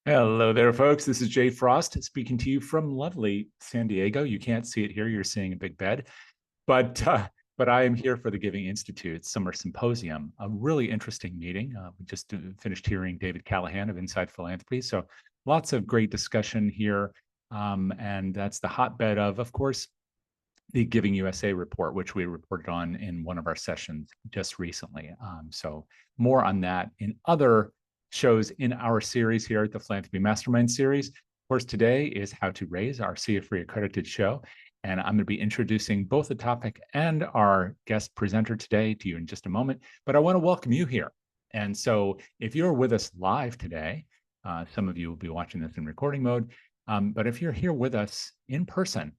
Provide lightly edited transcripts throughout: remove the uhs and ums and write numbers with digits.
Hello there, folks. This is Jay Frost speaking to you from lovely San Diego. You can't see it here. You're seeing a big bed, but but I am here for the Giving Institute Summer Symposium, a really interesting meeting. We just finished hearing David Callahan of Inside Philanthropy, so lots of great discussion here, and that's the hotbed of course, the Giving USA report, which we reported on in one of our sessions just recently. So more on that in other shows in our series here at the Philanthropy Mastermind series. Of course, today is How to Raise, our CA-free accredited show. And I'm going to be introducing both the topic and our guest presenter today to you in just a moment. But I want to welcome you here. And so if you're with us live today, some of you will be watching this in recording mode. But if you're here with us in person,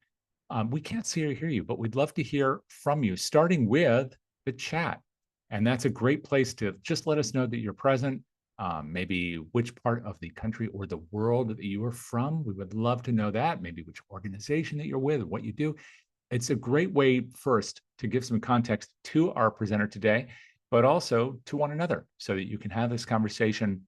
we can't see or hear you, but we'd love to hear from you, starting with the chat. And that's a great place to just let us know that you're present, maybe which part of the country or the world that you are from. We would love to know that, maybe which organization that you're with, what you do. It's a great way, first, to give some context to our presenter today, but also to one another so that you can have this conversation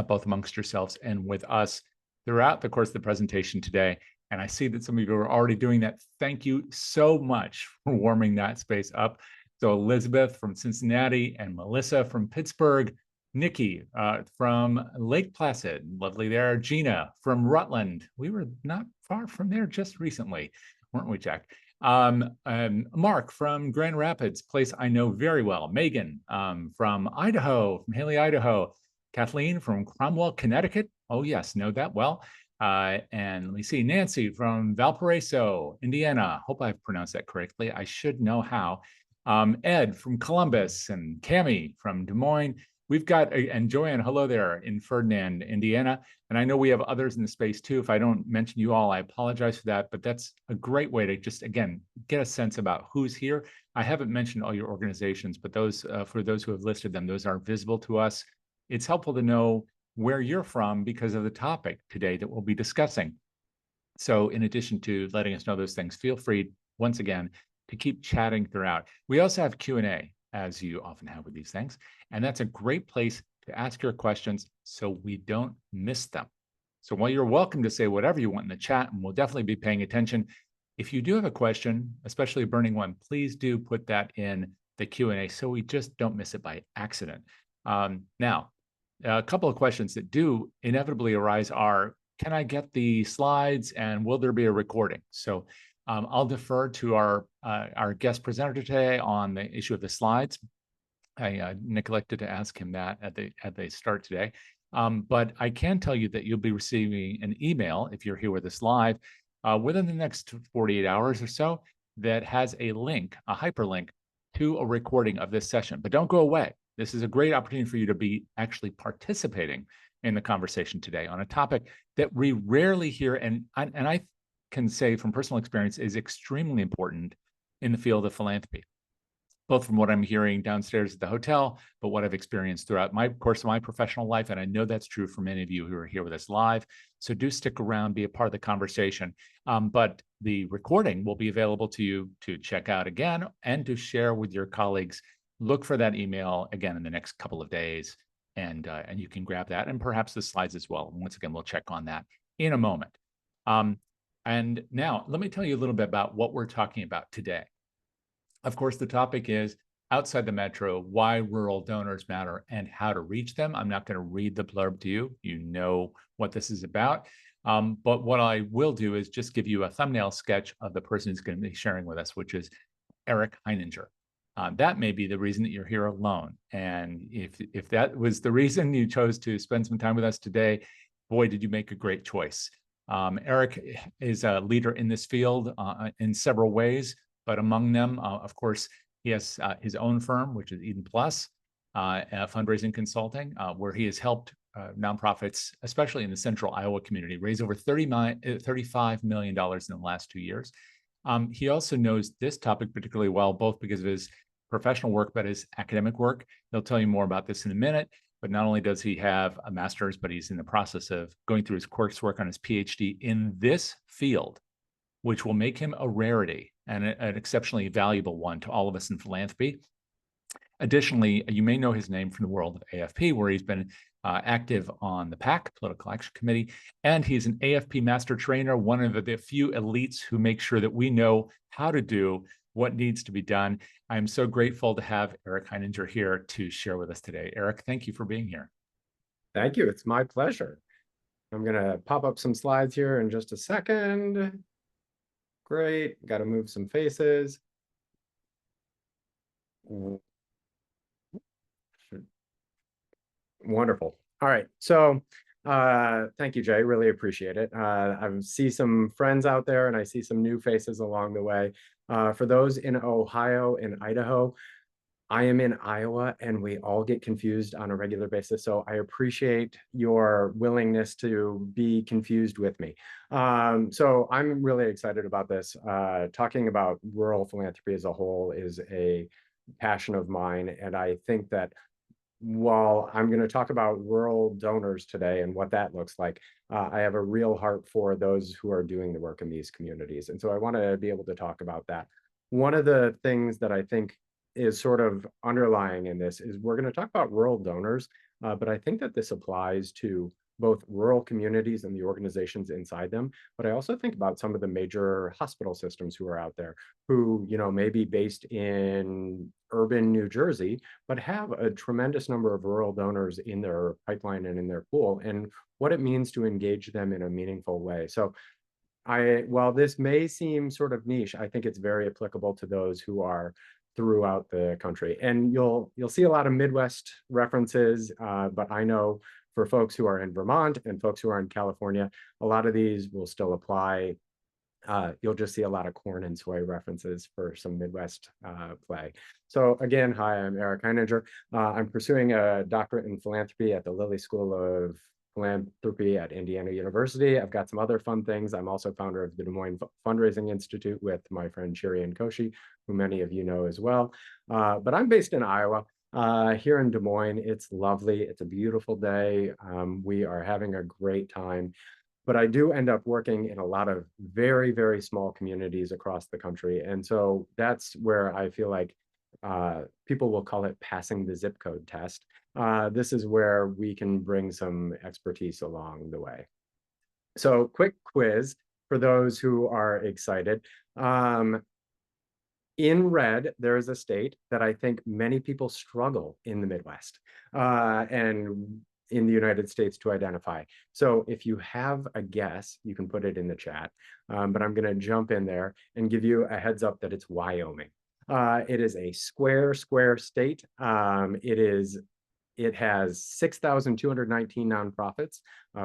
both amongst yourselves and with us throughout the course of the presentation today. And I see that some of you are already doing that. Thank you so much for warming that space up. So Elizabeth from Cincinnati and Melissa from Pittsburgh, Nikki from Lake Placid, lovely there. Gina from Rutland. We were not far from there just recently, weren't we, Jack? Mark from Grand Rapids, place I know very well. Megan from Idaho, from Haley, Idaho. Kathleen from Cromwell, Connecticut. Oh, yes, know that well. And let me see, Nancy from Valparaiso, Indiana. Hope I've pronounced that correctly. I should know how. Ed from Columbus and Cami from Des Moines. We've got, and Joanne, hello there in Ferdinand, Indiana. And I know we have others in the space too. If I don't mention you all, I apologize for that, but that's a great way to just, again, get a sense about who's here. I haven't mentioned all your organizations, but those, for those who have listed them, those are visible to us. It's helpful to know where you're from because of the topic today that we'll be discussing. So in addition to letting us know those things, feel free, once again, to keep chatting throughout. We also have Q&A, as you often have with these things, and that's a great place to ask your questions so we don't miss them. So while you're welcome to say whatever you want in the chat, and we'll definitely be paying attention, if you do have a question, especially a burning one, please do put that in the Q&A so we just don't miss it by accident. Now, a couple of questions that do inevitably arise are, can I get the slides and will there be a recording? So I'll defer to our guest presenter today on the issue of the slides. I neglected to ask him that at the start today. But I can tell you that you'll be receiving an email if you're here with us live within the next 48 hours or so that has a link, a hyperlink to a recording of this session. But don't go away. This is a great opportunity for you to be actually participating in the conversation today on a topic that we rarely hear, and I can say from personal experience is extremely important in the field of philanthropy, both from what I'm hearing downstairs at the hotel, but what I've experienced throughout my course of my professional life. And I know that's true for many of you who are here with us live. So do stick around, be a part of the conversation. But the recording will be available to you to check out again and to share with your colleagues. Look for that email again in the next couple of days, and you can grab that and perhaps the slides as well. And once again, we'll check on that in a moment. And now let me tell you a little bit about what we're talking about today. Of course, the topic is outside the metro, why rural donors matter and how to reach them. I'm not going to read the blurb to you. You know what this is about. But what I will do is just give you a thumbnail sketch of the person who's going to be sharing with us, which is Eric Heininger. That may be the reason that you're here alone. And if that was the reason you chose to spend some time with us today, boy, did you make a great choice. Eric is a leader in this field in several ways, but among them, of course, he has his own firm, which is Eden Plus, fundraising consulting, where he has helped nonprofits, especially in the central Iowa community, raise over $35 million in the last 2 years. He also knows this topic particularly well, both because of his professional work, but his academic work. He'll tell you more about this in a minute. But not only does he have a master's, but he's in the process of going through his coursework on his PhD in this field, which will make him a rarity and an exceptionally valuable one to all of us in philanthropy. Additionally, you may know his name from the world of AFP, where he's been active on the PAC, Political Action Committee, and he's an AFP master trainer, one of the few elites who make sure that we know how to do what needs to be done. I'm so grateful to have Eric Heininger here to share with us today. Eric, thank you for being here. Thank you. It's my pleasure. I'm going to pop up some slides here in just a second. Great. Got to move some faces. Wonderful. All right. So thank you, Jay. Really appreciate it. I see some friends out there and I see some new faces along the way. For those in Ohio and Idaho, I am in Iowa and we all get confused on a regular basis. So I appreciate your willingness to be confused with me. So I'm really excited about this. Talking about rural philanthropy as a whole is a passion of mine. And I think that while I'm going to talk about rural donors today and what that looks like, I have a real heart for those who are doing the work in these communities. And so I want to be able to talk about that. One of the things that I think is sort of underlying in this is we're going to talk about rural donors, but I think that this applies to both rural communities and the organizations inside them. But I also think about some of the major hospital systems who are out there who, may be based in urban New Jersey, but have a tremendous number of rural donors in their pipeline and in their pool, and what it means to engage them in a meaningful way. So while this may seem sort of niche, I think it's very applicable to those who are throughout the country. And you'll see a lot of Midwest references, but I know for folks who are in Vermont and folks who are in California, a lot of these will still apply. You'll just see a lot of corn and soy references for some Midwest play. So again, hi, I'm Eric Heininger. I'm pursuing a doctorate in philanthropy at the Lilly School of Philanthropy at Indiana University. I've got some other fun things. I'm also founder of the Des Moines Fundraising Institute with my friend Shirian Koshi, who many of you know as well. But I'm based in Iowa. Here in Des Moines, it's lovely. It's a beautiful day. We are having a great time. But I do end up working in a lot of very, very small communities across the country. And so that's where I feel like people will call it passing the zip code test. This is where we can bring some expertise along the way. So quick quiz for those who are excited. In red, there is a state that I think many people struggle in the Midwest and in the United States to identify. So if you have a guess, you can put it in the chat, but I'm going to jump in there and give you a heads up that it's Wyoming. It is a square state. It has 6,219 nonprofits,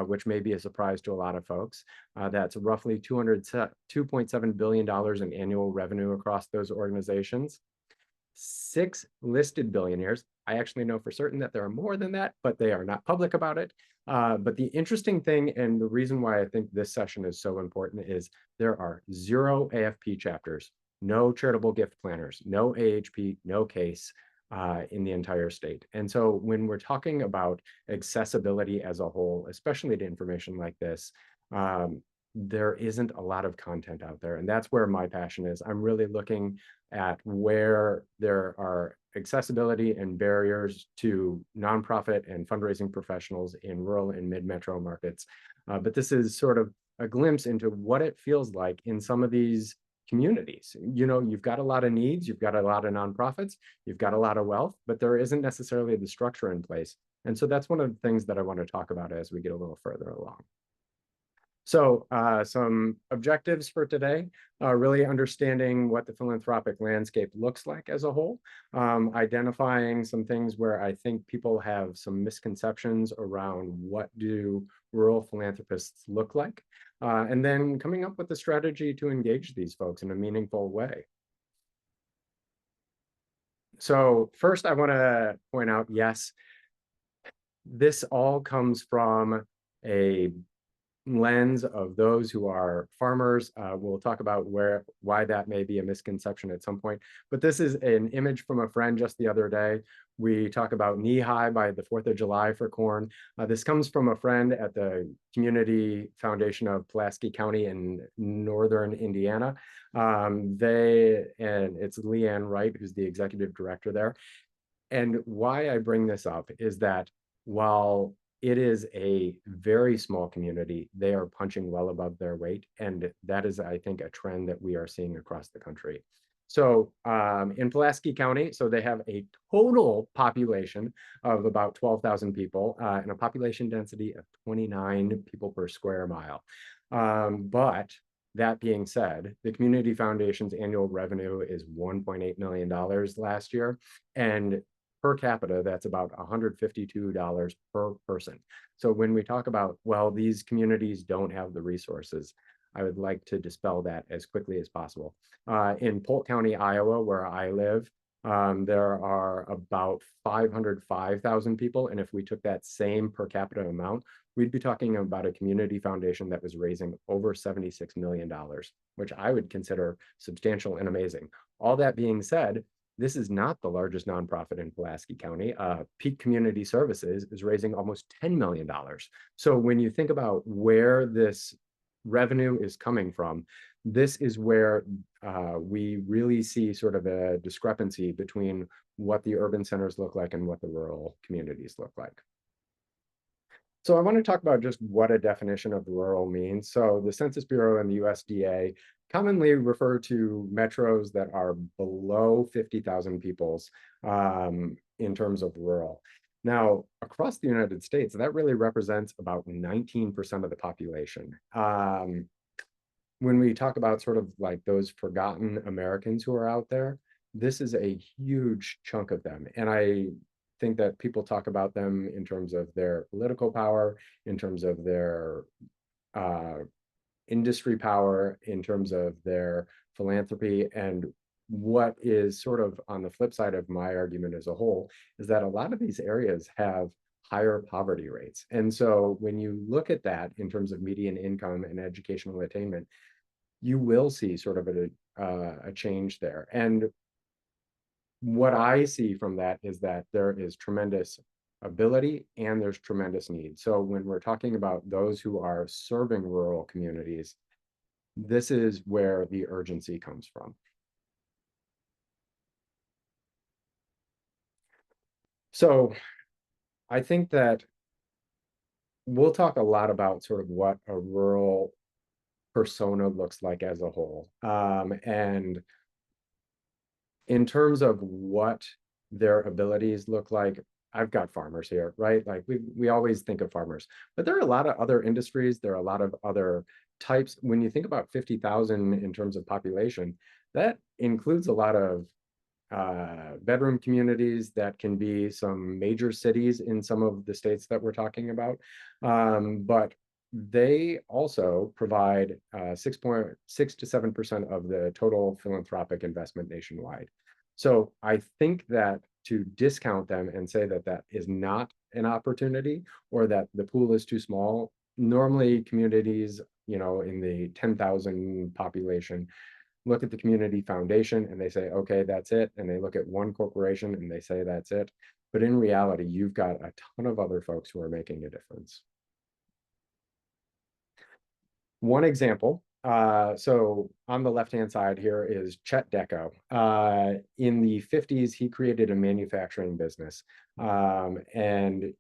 which may be a surprise to a lot of folks. That's roughly $2.7 billion in annual revenue across those organizations. 6 listed billionaires. I actually know for certain that there are more than that, but they are not public about it. But the interesting thing, and the reason why I think this session is so important, is there are 0 AFP chapters, no charitable gift planners, no AHP, no CASE, in the entire state. And so when we're talking about accessibility as a whole, especially to information like this, there isn't a lot of content out there. And that's where my passion is. I'm really looking at where there are accessibility and barriers to nonprofit and fundraising professionals in rural and mid-metro markets. But this is sort of a glimpse into what it feels like in some of these communities. You've got a lot of needs, you've got a lot of nonprofits, you've got a lot of wealth, but there isn't necessarily the structure in place. And so that's one of the things that I want to talk about as we get a little further along. So some objectives for today, really understanding what the philanthropic landscape looks like as a whole, identifying some things where I think people have some misconceptions around what do rural philanthropists look like, and then coming up with a strategy to engage these folks in a meaningful way. So first, I want to point out, yes, this all comes from a lens of those who are farmers. We'll talk about why that may be a misconception at some point. But this is an image from a friend just the other day. We talk about knee high by the 4th of July for corn. This comes from a friend at the Community Foundation of Pulaski County in northern Indiana. And it's Leanne Wright, who's the executive director there. And why I bring this up is that while it is a very small community, they are punching well above their weight. And that is, I think, a trend that we are seeing across the country. So in Pulaski County, so they have a total population of about 12,000 people and a population density of 29 people per square mile. But that being said, the Community Foundation's annual revenue is $1.8 million last year. And per capita, that's about $152 per person. So when we talk about, well, these communities don't have the resources, I would like to dispel that as quickly as possible. In Polk County, Iowa, where I live, there are about 505,000 people. And if we took that same per capita amount, we'd be talking about a community foundation that was raising over $76 million, which I would consider substantial and amazing. All that being said, this is not the largest nonprofit in Pulaski County. Peak Community Services is raising almost $10 million. So when you think about where this revenue is coming from, this is where we really see sort of a discrepancy between what the urban centers look like and what the rural communities look like. So I want to talk about just what a definition of rural means. So the Census Bureau and the USDA commonly refer to metros that are below 50,000 people in terms of rural. Now, across the United States, that really represents about 19% of the population. When we talk about sort of like those forgotten Americans who are out there, this is a huge chunk of them. And I think that people talk about them in terms of their political power, in terms of their industry power, in terms of their philanthropy. And what is sort of on the flip side of my argument as a whole is that a lot of these areas have higher poverty rates. And so when you look at that in terms of median income and educational attainment, you will see sort of a change there. And what I see from that is that there is tremendous ability and there's tremendous need. So when we're talking about those who are serving rural communities, this is where the urgency comes from. So I think that we'll talk a lot about sort of what a rural persona looks like as a whole. And in terms of what their abilities look like, I've got farmers here, right? Like we always think of farmers, but there are a lot of other industries. There are a lot of other types. When you think about 50,000 in terms of population, that includes a lot of bedroom communities that can be some major cities in some of the states that we're talking about. But they also provide 6.6 to 7% of the total philanthropic investment nationwide. So I think that to discount them and say that that is not an opportunity or that the pool is too small, normally communities, you know, in the 10,000 population, look at the community foundation and they say, okay, that's it. And they look at one corporation and they say, that's it. But in reality, you've got a ton of other folks who are making a difference. One example, so on the left-hand side here is Chet Deco. In the 50s, he created a manufacturing business. And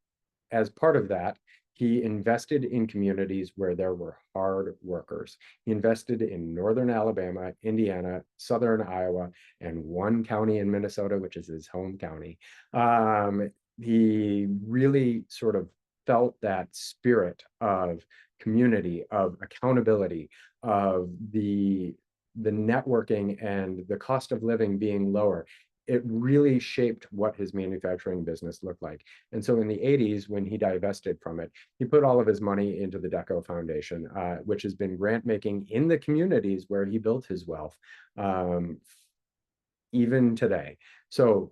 as part of that, he invested in communities where there were hard workers. He invested in northern Alabama, Indiana, southern Iowa, and one county in Minnesota, which is his home county. He really sort of felt that spirit of community, of accountability, of the networking and the cost of living being lower. It really shaped what his manufacturing business looked like. And so in the 80s, when he divested from it, he put all of his money into the Deco Foundation, which has been grant making in the communities where he built his wealth, even today. So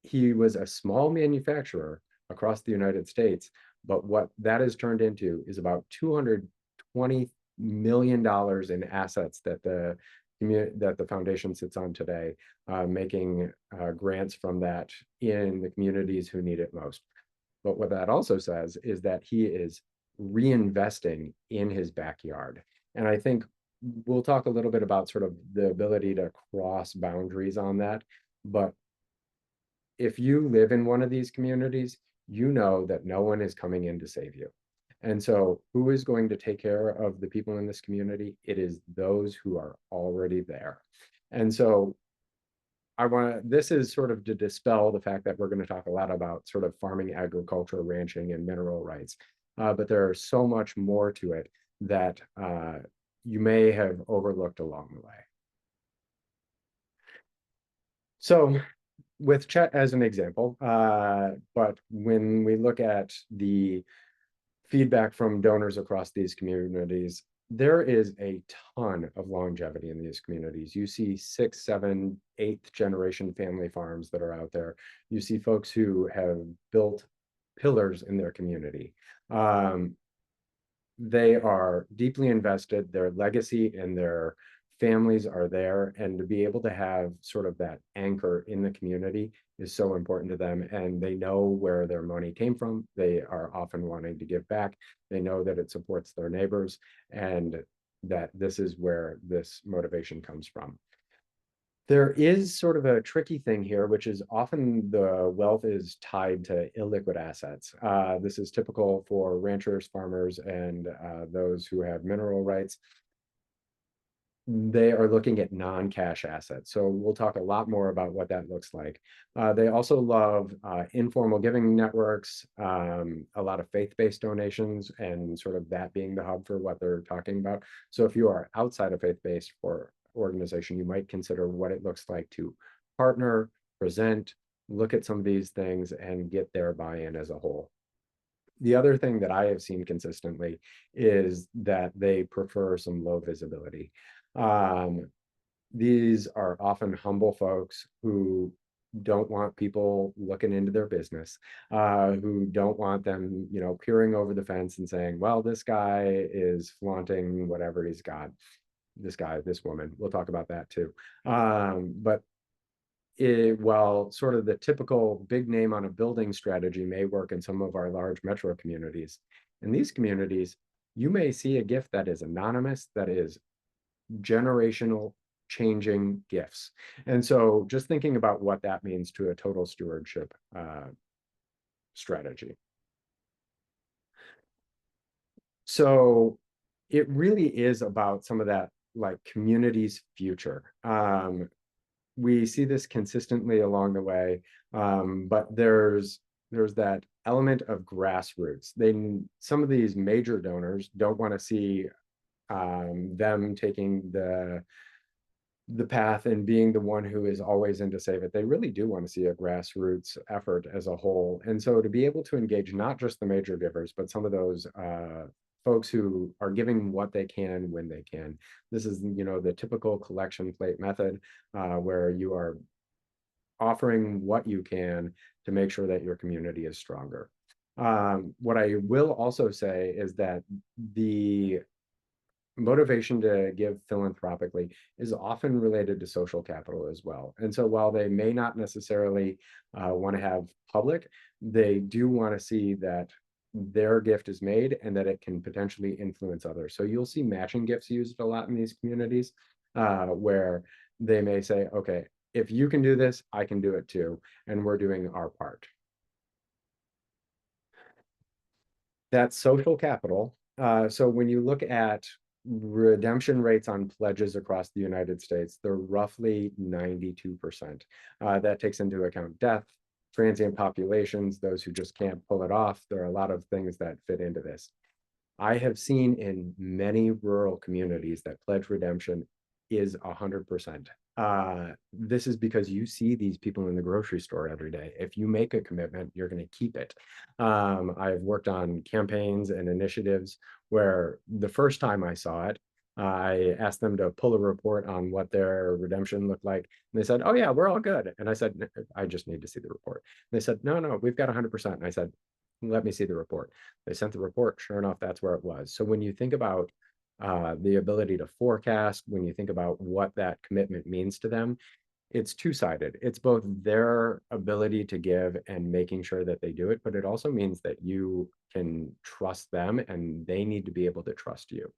he was a small manufacturer across the United States, but what that has turned into is about $220 million in assets that the foundation sits on today, making grants from that in the communities who need it most. But what that also says is that he is reinvesting in his backyard. And I think we'll talk a little bit about sort of the ability to cross boundaries on that. But if you live in one of these communities, you know that no one is coming in to save you. And so who is going to take care of the people in this community? It is those who are already there. And so this is sort of to dispel the fact that we're going to talk a lot about sort of farming, agriculture, ranching, and mineral rights. But there is so much more to it that you may have overlooked along the way. So with Chet as an example, but when we look at the feedback from donors across these communities, there is a ton of longevity in these communities. You see 6, 7, 8th generation family farms that are out there. You see folks who have built pillars in their community. They are deeply invested, their legacy and their families are there, and to be able to have sort of that anchor in the community is so important to them, and they know where their money came from. They are often wanting to give back. They know that it supports their neighbors and that this is where this motivation comes from. There is sort of a tricky thing here, which is often the wealth is tied to illiquid assets. This is typical for ranchers, farmers, and those who have mineral rights. They are looking at non-cash assets. So we'll talk a lot more about what that looks like. They also love informal giving networks, a lot of faith-based donations, and sort of that being the hub for what they're talking about. So if you are outside of faith-based organization, you might consider what it looks like to partner, present, look at some of these things, and get their buy-in as a whole. The other thing that I have seen consistently is that they prefer some low visibility. These are often humble folks who don't want people looking into their business, who don't want them, peering over the fence and saying, well, this guy is flaunting whatever he's got. This guy, this woman, we'll talk about that too. But while sort of the typical big name on a building strategy may work in some of our large metro communities, in these communities, you may see a gift that is anonymous, that is generational changing gifts. And so just thinking about what that means to a total stewardship strategy. So it really is about some of that like community's future. We see this consistently along the way, but there's that element of grassroots. Some of these major donors don't want to see them taking the path and being the one who is always in to save it. They really do want to see a grassroots effort as a whole. And so to be able to engage not just the major givers, but some of those folks who are giving what they can when they can. This is, the typical collection plate method where you are offering what you can to make sure that your community is stronger. What I will also say is that the motivation to give philanthropically is often related to social capital as well. And so while they may not necessarily want to have public, they do want to see that their gift is made and that it can potentially influence others. So you'll see matching gifts used a lot in these communities where they may say, okay, if you can do this, I can do it too. And we're doing our part. That's social capital. So when you look at redemption rates on pledges across the United States, they're roughly 92%. That takes into account death, transient populations, those who just can't pull it off. There are a lot of things that fit into this. I have seen in many rural communities that pledge redemption is 100%. This is because you see these people in the grocery store every day. If you make a commitment, you're going to keep it. I've worked on campaigns and initiatives where the first time I saw it, I asked them to pull a report on what their redemption looked like. And they said, oh yeah, we're all good. And I said, I just need to see the report. And they said, no, we've got 100%. And I said, let me see the report. They sent the report. Sure enough, that's where it was. So when you think about the ability to forecast, when you think about what that commitment means to them, it's two-sided. It's both their ability to give and making sure that they do it, but it also means that you can trust them and they need to be able to trust you.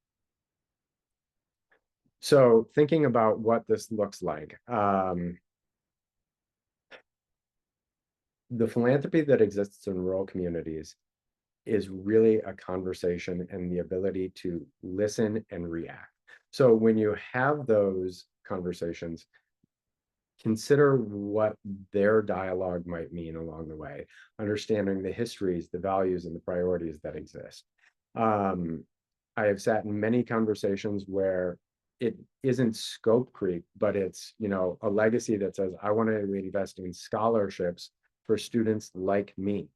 So thinking about what this looks like, the philanthropy that exists in rural communities is really a conversation and the ability to listen and react. So when you have those conversations, consider what their dialogue might mean along the way, understanding the histories, the values, and the priorities that exist. Um, I have sat in many conversations where it isn't scope creep, but it's, you know, a legacy that says, I want to invest in scholarships for students like me.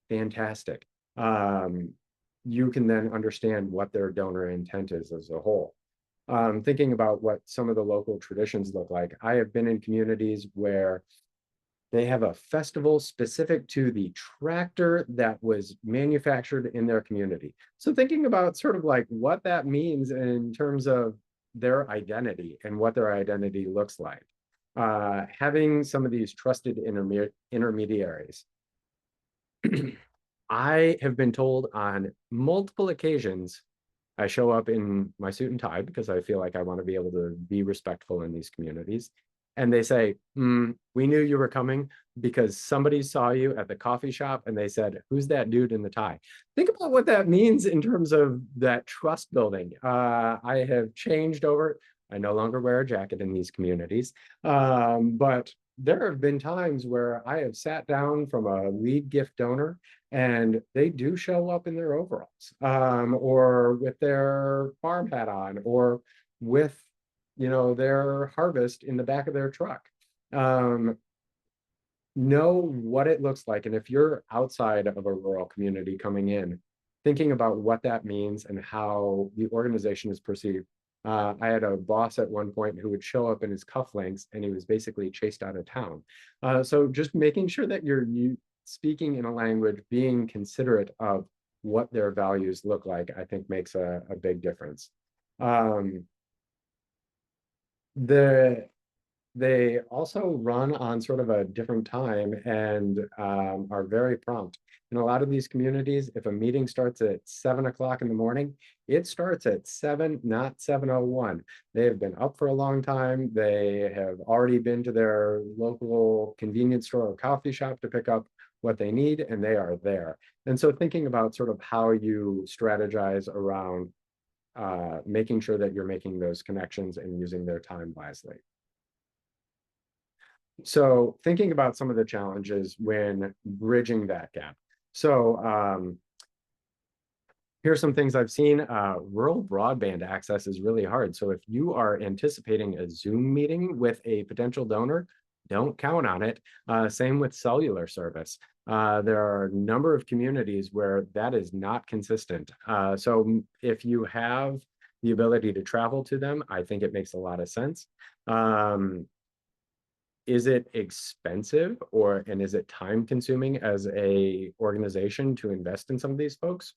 Fantastic. You can then understand what their donor intent is as a whole. Thinking about what some of the local traditions look like. I have been in communities where they have a festival specific to the tractor that was manufactured in their community. So thinking about sort of like what that means in terms of their identity and what their identity looks like. Having some of these trusted intermediaries. I have been told on multiple occasions I show up in my suit and tie because I feel like I want to be able to be respectful in these communities. And they say, we knew you were coming because somebody saw you at the coffee shop and they said, who's that dude in the tie? Think about what that means in terms of that trust building. I have changed over. I no longer wear a jacket in these communities, but there have been times where I have sat down from a lead gift donor and they do show up in their overalls, or with their farm hat on, or with, you know, their harvest in the back of their truck. Know what it looks like. And if you're outside of a rural community coming in, thinking about what that means and how the organization is perceived. I had a boss at one point who would show up in his cufflinks and he was basically chased out of town. So just making sure that you're speaking in a language, being considerate of what their values look like, I think makes a big difference. They also run on sort of a different time and are very prompt. In a lot of these communities, if a meeting starts at 7 o'clock in the morning, it starts at 7, not 7:01. They have been up for a long time. They have already been to their local convenience store or coffee shop to pick up what they need, and they are there. And so thinking about sort of how you strategize around making sure that you're making those connections and using their time wisely. So thinking about some of the challenges when bridging that gap. So here's some things I've seen. Rural broadband access is really hard. So if you are anticipating a Zoom meeting with a potential donor, don't count on it. Same with cellular service. There are a number of communities where that is not consistent. So if you have the ability to travel to them, I think it makes a lot of sense. Is it expensive and is it time consuming as a organization to invest in some of these folks?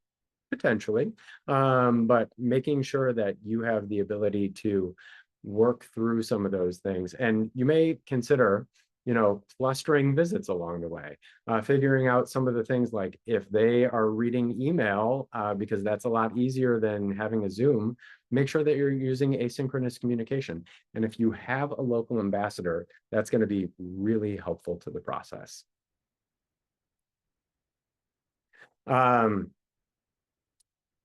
Potentially, but making sure that you have the ability to work through some of those things. And you may consider, you know, clustering visits along the way, figuring out some of the things like if they are reading email, because that's a lot easier than having a Zoom, make sure that you're using asynchronous communication. And if you have a local ambassador, that's going to be really helpful to the process.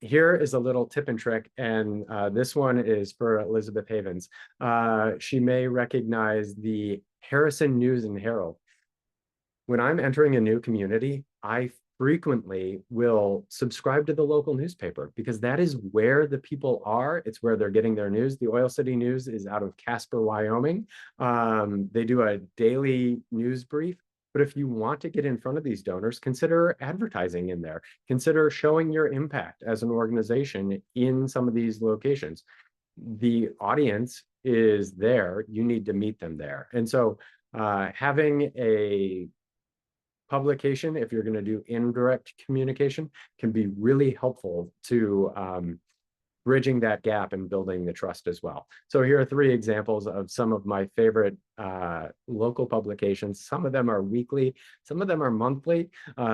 Here is a little tip and trick, and this one is for Elizabeth Havens. She may recognize the Harrison News and Herald. When I'm entering a new community, I frequently will subscribe to the local newspaper because that is where the people are. It's where they're getting their news. The Oil City News is out of Casper, Wyoming. They do a daily news brief. But if you want to get in front of these donors, consider advertising in there. Consider showing your impact as an organization in some of these locations. The audience is there. You need to meet them there. And so having a publication, if you're going to do indirect communication, can be really helpful to bridging that gap and building the trust as well. So here are 3 examples of some of my favorite local publications. Some of them are weekly, some of them are monthly.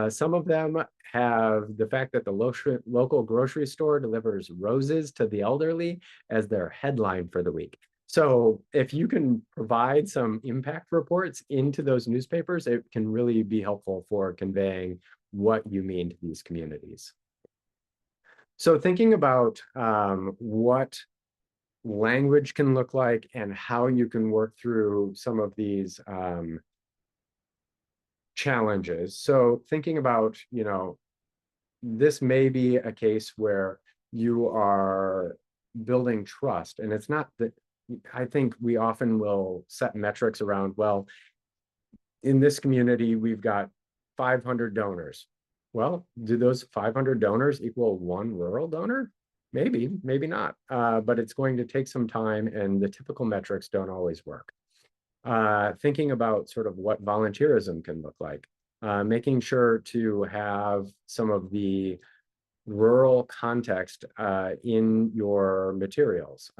Some of them have the fact that the local grocery store delivers roses to the elderly as their headline for the week. So if you can provide some impact reports into those newspapers, it can really be helpful for conveying what you mean to these communities. So thinking about what language can look like and how you can work through some of these challenges. So thinking about, this may be a case where you are building trust, and it's not that. I think we often will set metrics around, well, in this community, we've got 500 donors. Well, do those 500 donors equal one rural donor? Maybe, maybe not. But it's going to take some time, and the typical metrics don't always work. Thinking about sort of what volunteerism can look like, making sure to have some of the rural context in your materials.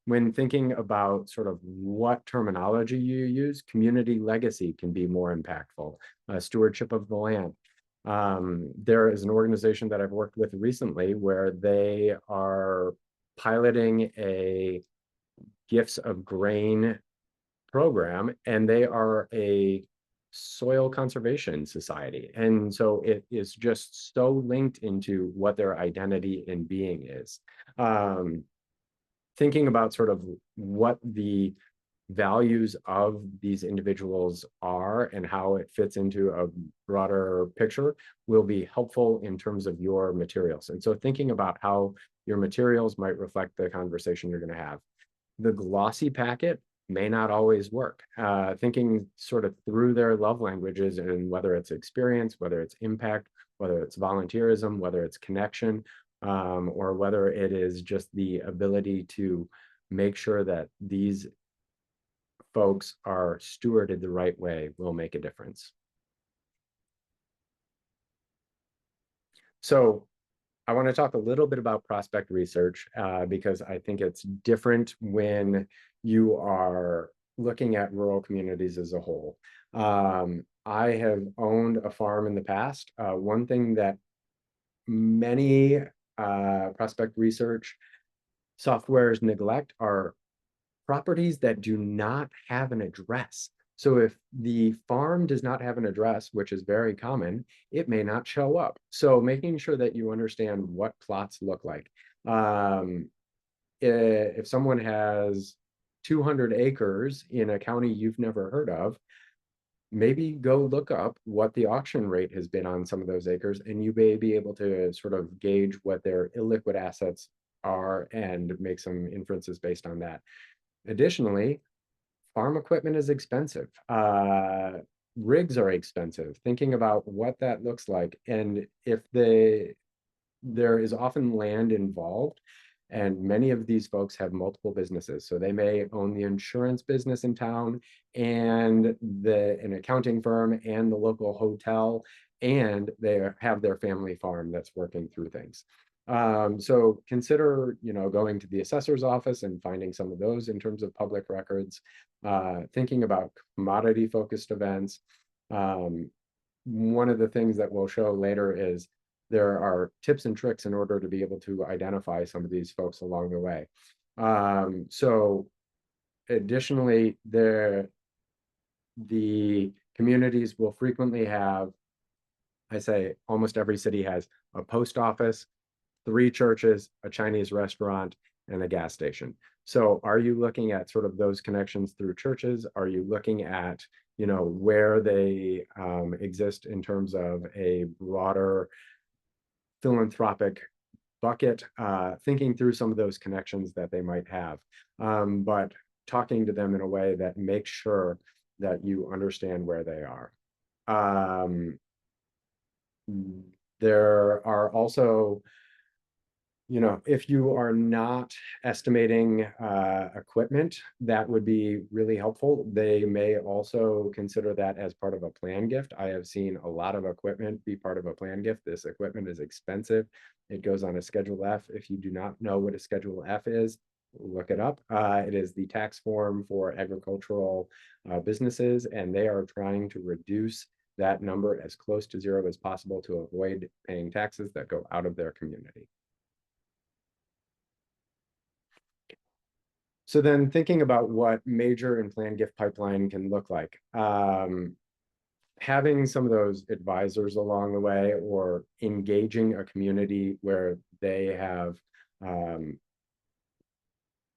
When thinking about sort of what terminology you use, community legacy can be more impactful, stewardship of the land. There is an organization that I've worked with recently where they are piloting a gifts of grain program, and they are a soil conservation society. And so it is just so linked into what their identity and being is. Thinking about sort of what the values of these individuals are and how it fits into a broader picture will be helpful in terms of your materials. And so thinking about how your materials might reflect the conversation you're going to have. The glossy packet may not always work. Thinking sort of through their love languages, and whether it's experience, whether it's impact, whether it's volunteerism, whether it's connection, or whether it is just the ability to make sure that these folks are stewarded the right way will make a difference. So I want to talk a little bit about prospect research because I think it's different when you are looking at rural communities as a whole. I have owned a farm in the past. One thing that many prospect research softwares neglect are properties that do not have an address. So if the farm does not have an address, which is very common, it may not show up. So making sure that you understand what plots look like. If someone has 200 acres in a county you've never heard of, maybe go look up what the auction rate has been on some of those acres, and you may be able to sort of gauge what their illiquid assets are and make some inferences based on that. Additionally, farm equipment is expensive. Rigs are expensive. Thinking about what that looks like, and if there is often land involved, and many of these folks have multiple businesses. So they may own the insurance business in town, and an accounting firm, and the local hotel, and they have their family farm that's working through things. So consider, going to the assessor's office and finding some of those in terms of public records, thinking about commodity-focused events. One of the things that we'll show later is there are tips and tricks in order to be able to identify some of these folks along the way. So additionally, the communities will frequently have, I say almost every city has a post office, 3 churches, a Chinese restaurant, and a gas station. So are you looking at sort of those connections through churches? Are you looking at, where they exist in terms of a broader philanthropic bucket, thinking through some of those connections that they might have, but talking to them in a way that makes sure that you understand where they are. There are also, if you are not estimating equipment, that would be really helpful. They may also consider that as part of a plan gift. I have seen a lot of equipment be part of a plan gift. This equipment is expensive. It goes on a Schedule F. If you do not know what a Schedule F is, look it up. It is the tax form for agricultural businesses, and they are trying to reduce that number as close to 0 as possible to avoid paying taxes that go out of their community. So then thinking about what major and planned gift pipeline can look like, having some of those advisors along the way or engaging a community where they have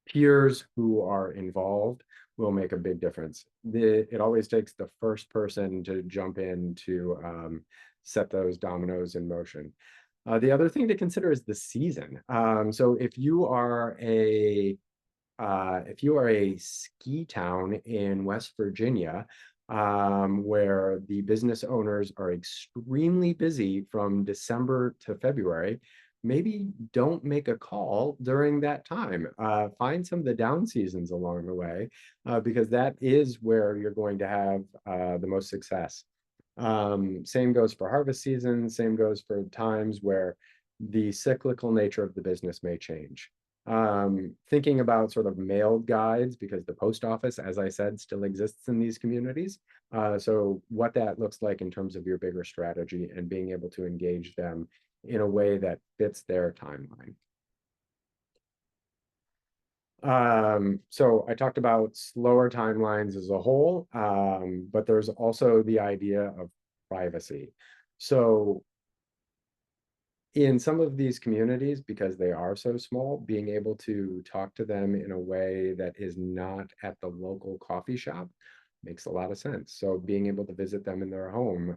peers who are involved will make a big difference. It always takes the first person to jump in to set those dominoes in motion. The other thing to consider is the season. So if you are a ski town in West Virginia, where the business owners are extremely busy from December to February, maybe don't make a call during that time. Find some of the down seasons along the way, because that is where you're going to have the most success. Same goes for harvest season, same goes for times where the cyclical nature of the business may change. Thinking about sort of mailed guides, because the post office, as I said, still exists in these communities. So what that looks like in terms of your bigger strategy and being able to engage them in a way that fits their timeline. So I talked about slower timelines as a whole, but there's also the idea of privacy. So in some of these communities, because they are so small, being able to talk to them in a way that is not at the local coffee shop makes a lot of sense. So being able to visit them in their home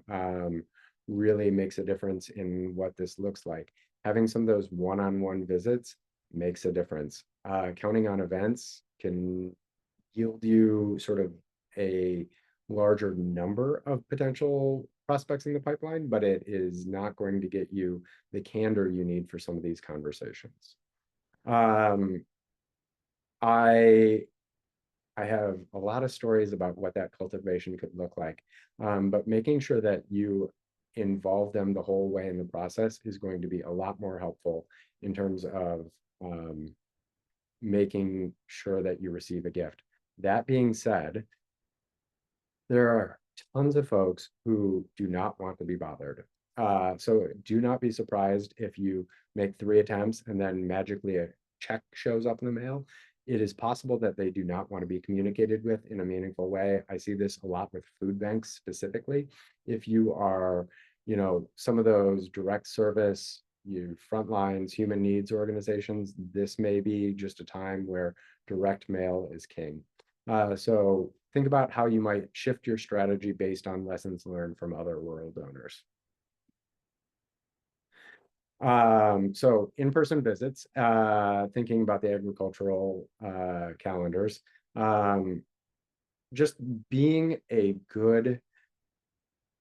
really makes a difference in what this looks like. Having some of those one-on-one visits makes a difference. Counting on events can yield you sort of a larger number of potential prospects in the pipeline, but it is not going to get you the candor you need for some of these conversations. I I have a lot of stories about what that cultivation could look like, but making sure that you involve them the whole way in the process is going to be a lot more helpful in terms of making sure that you receive a gift. That being said, there are tons of folks who do not want to be bothered. So do not be surprised if you make 3 attempts and then magically a check shows up in the mail. It is possible that they do not want to be communicated with in a meaningful way. I see this a lot with food banks specifically. If you are, some of those direct service, front lines, human needs organizations, this may be just a time where direct mail is king. So think about how you might shift your strategy based on lessons learned from other rural donors. So in-person visits, thinking about the agricultural calendars, just being a good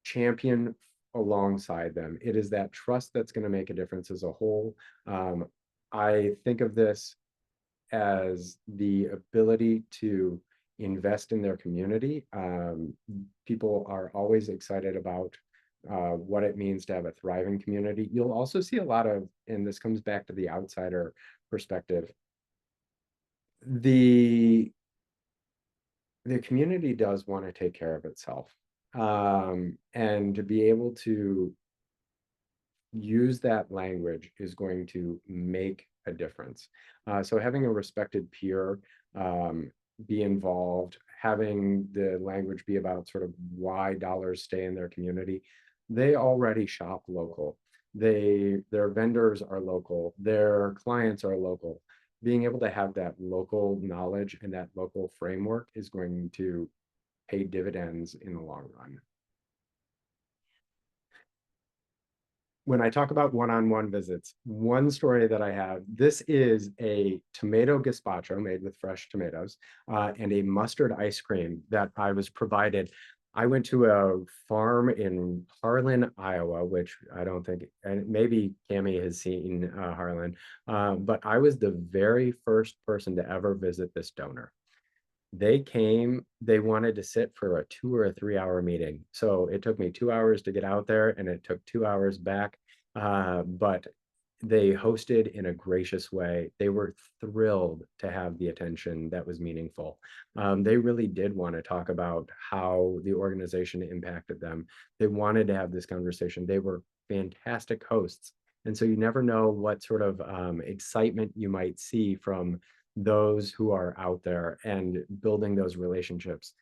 champion alongside them. It is that trust that's going to make a difference as a whole. I think of this as the ability to invest in their community. People are always excited about what it means to have a thriving community. You'll also see a lot of, and this comes back to the outsider perspective, the community does want to take care of itself. And to be able to use that language is going to make a difference. So having a respected peer be involved, having the language be about sort of why dollars stay in their community. They already shop local. Their vendors are local. Their clients are local. Being able to have that local knowledge and that local framework is going to pay dividends in the long run. When I talk about one-on-one visits, one story that I have, this is a tomato gazpacho made with fresh tomatoes and a mustard ice cream that I was provided. I went to a farm in Harlan, Iowa, which I don't think, and maybe Cami has seen Harlan, but I was the very first person to ever visit this donor. They came, they wanted to sit for a 2 or 3 hour meeting. So it took me 2 hours to get out there and it took 2 hours back. But they hosted in a gracious way. They were thrilled to have the attention that was meaningful. They really did want to talk about how the organization impacted them. They wanted to have this conversation. They were fantastic hosts. And so you never know what sort of excitement you might see from those who are out there and building those relationships.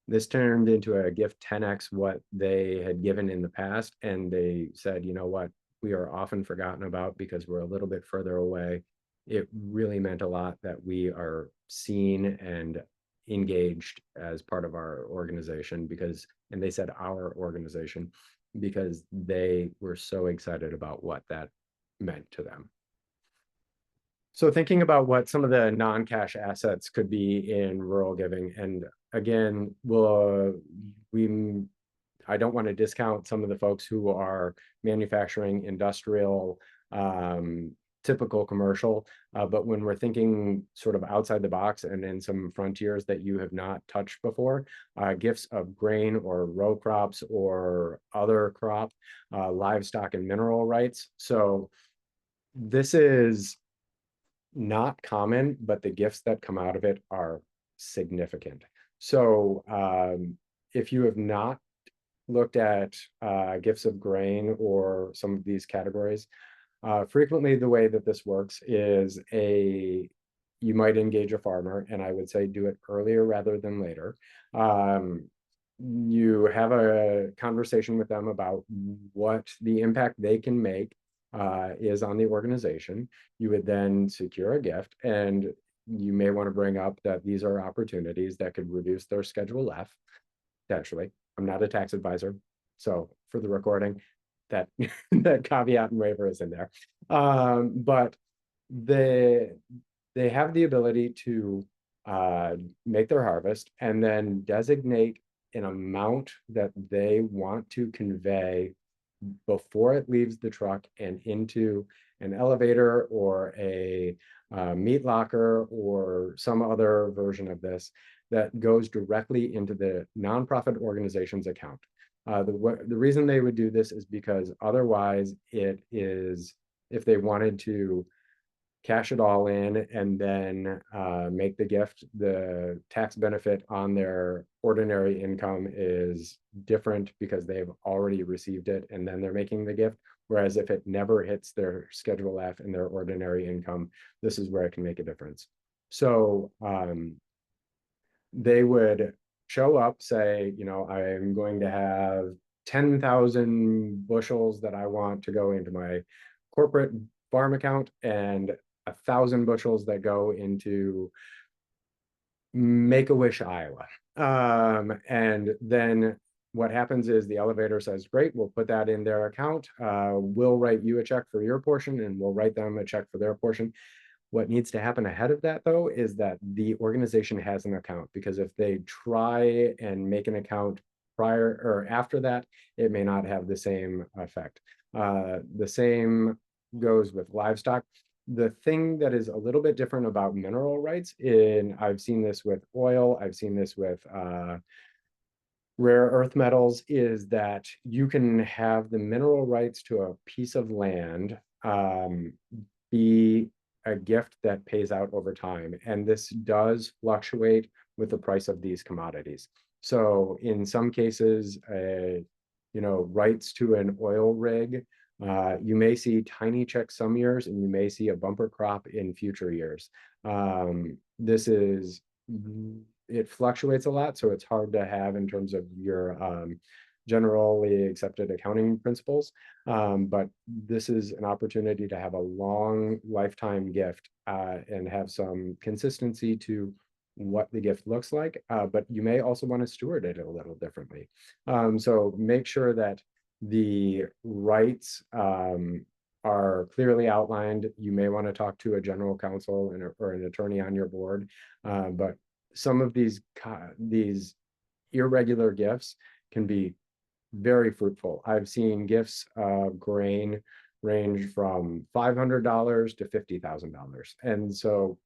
This turned into a gift 10x what they had given in the past. And they said, you know what, we are often forgotten about because we're a little bit further away. It really meant a lot that we are seen and engaged as part of our organization because, and they said our organization, because they were so excited about what that meant to them. So thinking about what some of the non-cash assets could be in rural giving, and again, I don't want to discount some of the folks who are manufacturing, industrial, typical commercial, but when we're thinking sort of outside the box and in some frontiers that you have not touched before, gifts of grain or row crops or other crop, livestock and mineral rights. So this is not common, but the gifts that come out of it are significant. So if you have not looked at gifts of grain or some of these categories, frequently the way that this works is you might engage a farmer, and I would say do it earlier rather than later. You have a conversation with them about what the impact they can make is on the organization. You would then secure a gift, and you may want to bring up that these are opportunities that could reduce their Schedule F, potentially. I'm not a tax advisor, so for the recording, that that caveat and waiver is in there. But they have the ability to make their harvest and then designate an amount that they want to convey before it leaves the truck and into an elevator or a meat locker or some other version of this that goes directly into the nonprofit organization's account. The reason they would do this is because otherwise it is, if they wanted to cash it all in and then make the gift, the tax benefit on their ordinary income is different because they've already received it and then they're making the gift. Whereas if it never hits their Schedule F and their ordinary income, this is where it can make a difference. So they would show up, say, you know, I'm going to have 10,000 bushels that I want to go into my corporate farm account and 1,000 bushels that go into Make-A-Wish, Iowa. And then what happens is the elevator says, great, we'll put that in their account. We'll write you a check for your portion and we'll write them a check for their portion. What needs to happen ahead of that, though, is that the organization has an account, because if they try and make an account prior or after that, it may not have the same effect. The same goes with livestock. The thing that is a little bit different about mineral rights, I've seen this with oil, I've seen this with rare earth metals, is that you can have the mineral rights to a piece of land be a gift that pays out over time. And this does fluctuate with the price of these commodities. So in some cases, you know, rights to an oil rig, you may see tiny checks some years and you may see a bumper crop in future years. It fluctuates a lot, so it's hard to have in terms of your generally accepted accounting principles. But this is an opportunity to have a long lifetime gift and have some consistency to what the gift looks like, but you may also want to steward it a little differently. So make sure that the rights are clearly outlined. You may want to talk to a general counsel or an attorney on your board, but some of these irregular gifts can be very fruitful. I've seen gifts of grain range from $500 to $50,000. And so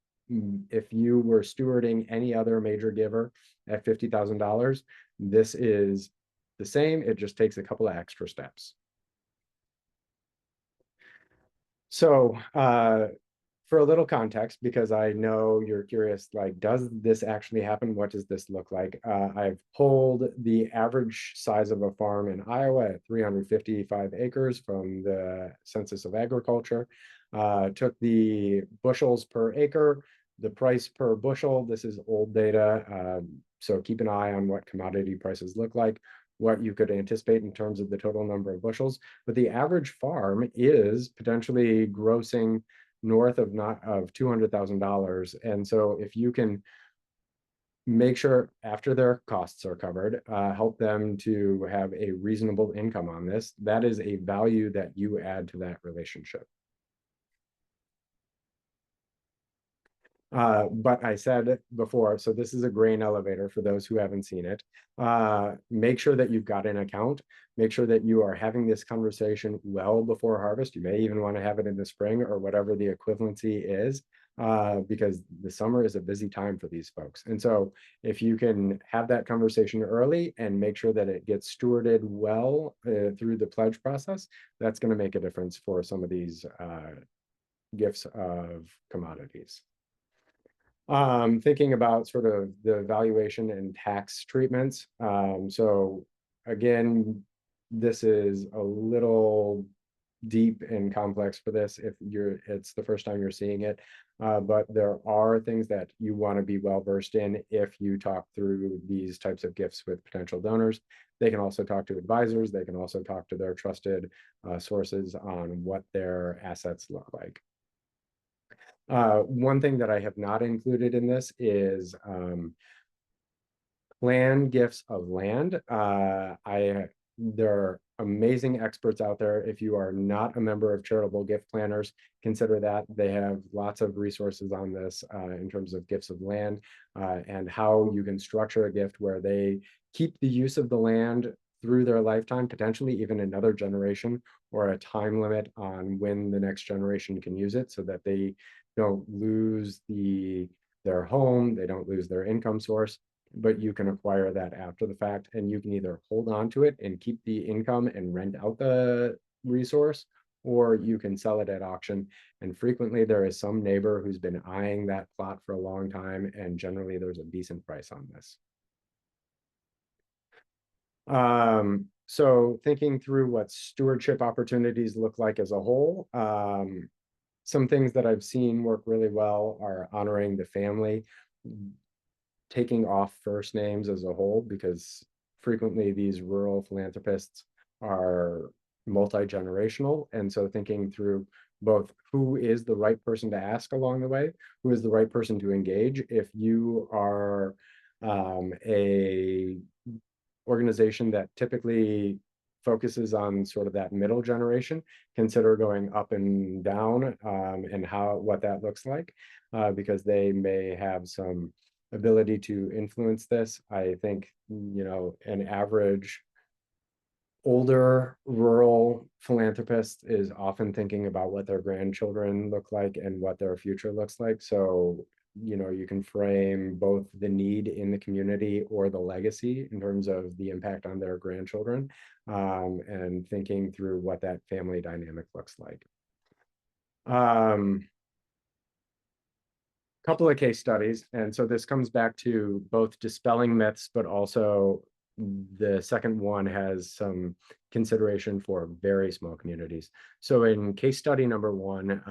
if you were stewarding any other major giver at $50,000, this is the same. It just takes a couple of extra steps. So for a little context, because I know you're curious, like, does this actually happen? What does this look like? I've pulled the average size of a farm in Iowa at 355 acres from the Census of Agriculture, took the bushels per acre, the price per bushel, this is old data, so keep an eye on what commodity prices look like, what you could anticipate in terms of the total number of bushels. But the average farm is potentially grossing north of $200,000. And so if you can make sure after their costs are covered, help them to have a reasonable income on this, that is a value that you add to that relationship. But I said before, so this is a grain elevator for those who haven't seen it. Make sure that you've got an account. Make sure that you are having this conversation well before harvest. You may even want to have it in the spring or whatever the equivalency is, because the summer is a busy time for these folks. And so if you can have that conversation early and make sure that it gets stewarded well through the pledge process, that's going to make a difference for some of these gifts of commodities. Thinking about sort of the valuation and tax treatments. So again, this is a little deep and complex for this if it's the first time you're seeing it. But there are things that you want to be well versed in if you talk through these types of gifts with potential donors. They can also talk to advisors. They can also talk to their trusted sources on what their assets look like. One thing that I have not included in this is planned gifts of land. There are amazing experts out there. If you are not a member of Charitable Gift Planners, consider that. They have lots of resources on this in terms of gifts of land and how you can structure a gift where they keep the use of the land through their lifetime, potentially even another generation, or a time limit on when the next generation can use it so that they don't lose their home, they don't lose their income source, but you can acquire that after the fact, and you can either hold on to it and keep the income and rent out the resource, or you can sell it at auction. And frequently there is some neighbor who's been eyeing that plot for a long time, and generally there's a decent price on this. So thinking through what stewardship opportunities look like as a whole, some things that I've seen work really well are honoring the family, taking off first names as a whole, because frequently these rural philanthropists are multi-generational. And so thinking through both who is the right person to ask along the way, who is the right person to engage. If you are a organization that typically focuses on sort of that middle generation, consider going up and down and what that looks like, because they may have some ability to influence this. I think, an average older rural philanthropist is often thinking about what their grandchildren look like and what their future looks like. So you can frame both the need in the community or the legacy in terms of the impact on their grandchildren, and thinking through what that family dynamic looks like. Couple of case studies. And so this comes back to both dispelling myths, but also the second one has some consideration for very small communities. So in case study number one,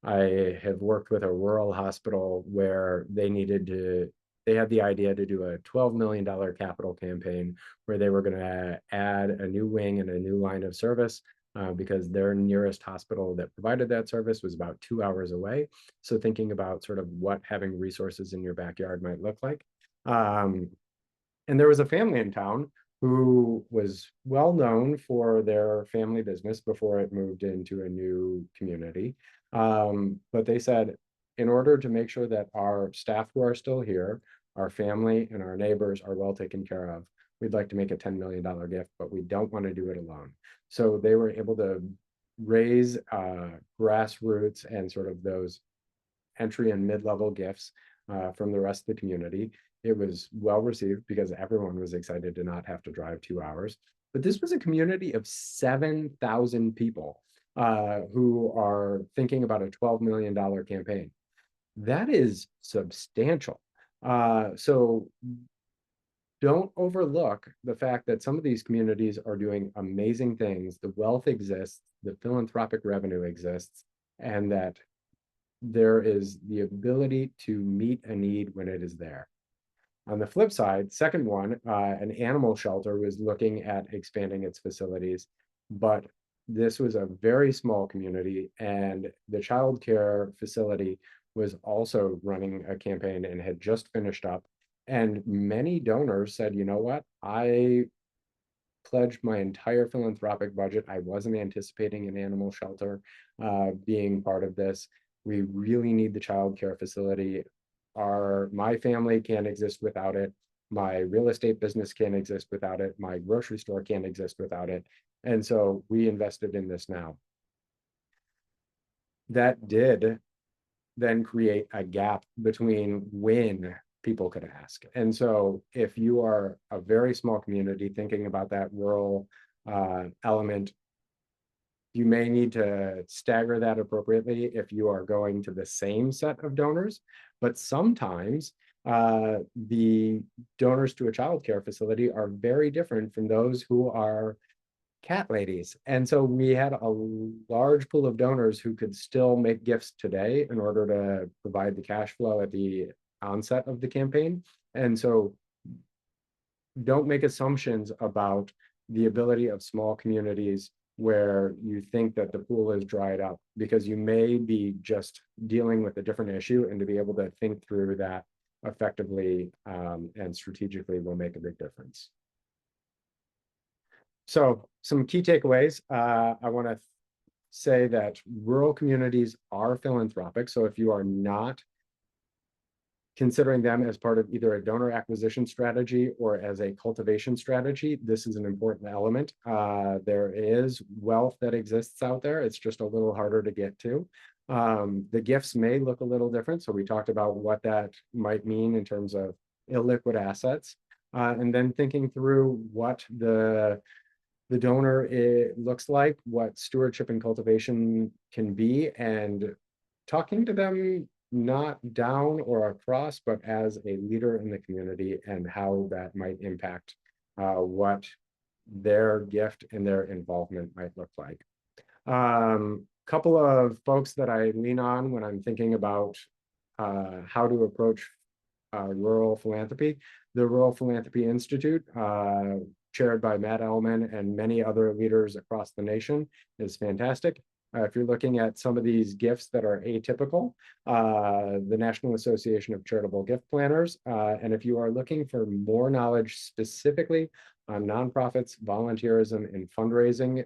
I have worked with a rural hospital where they had the idea to do a $12 million capital campaign where they were going to add a new wing and a new line of service because their nearest hospital that provided that service was about 2 hours away. So thinking about sort of what having resources in your backyard might look like. And there was a family in town who was well known for their family business before it moved into a new community. But they said, in order to make sure that our staff who are still here, our family and our neighbors are well taken care of, we'd like to make a $10 million gift, but we don't want to do it alone. So they were able to raise grassroots and sort of those entry and mid-level gifts from the rest of the community. It was well received because everyone was excited to not have to drive 2 hours. But this was a community of 7,000 people who are thinking about a $12 million campaign. That is substantial. So don't overlook the fact that some of these communities are doing amazing things. The wealth exists, the philanthropic revenue exists, and that there is the ability to meet a need when it is there. On the flip side, second one, an animal shelter was looking at expanding its facilities, but this was a very small community, and the child care facility was also running a campaign and had just finished up. And many donors said, you know what, I pledged my entire philanthropic budget. I wasn't anticipating an animal shelter being part of this. We really need the child care facility. My family can't exist without it. My real estate business can't exist without it. My grocery store can't exist without it. And so we invested in this now. That did then create a gap between when people could ask. And so if you are a very small community thinking about that rural element, you may need to stagger that appropriately if you are going to the same set of donors. But sometimes the donors to a child care facility are very different from those who are cat ladies. And so we had a large pool of donors who could still make gifts today in order to provide the cash flow at the onset of the campaign. And so don't make assumptions about the ability of small communities where you think that the pool is dried up, because you may be just dealing with a different issue, and to be able to think through that effectively and strategically will make a big difference. So some key takeaways. I want to say that rural communities are philanthropic. So if you are not considering them as part of either a donor acquisition strategy or as a cultivation strategy, this is an important element. There is wealth that exists out there. It's just a little harder to get to. The gifts may look a little different. So we talked about what that might mean in terms of illiquid assets. And then thinking through what the donor looks like, what stewardship and cultivation can be, and talking to them not down or across, but as a leader in the community, and how that might impact what their gift and their involvement might look like. Couple of folks that I lean on when I'm thinking about how to approach rural philanthropy. The Rural Philanthropy Institute, chaired by Matt Ellman and many other leaders across the nation, is fantastic. If you're looking at some of these gifts that are atypical, the National Association of Charitable Gift Planners, and if you are looking for more knowledge specifically on nonprofits, volunteerism, and fundraising,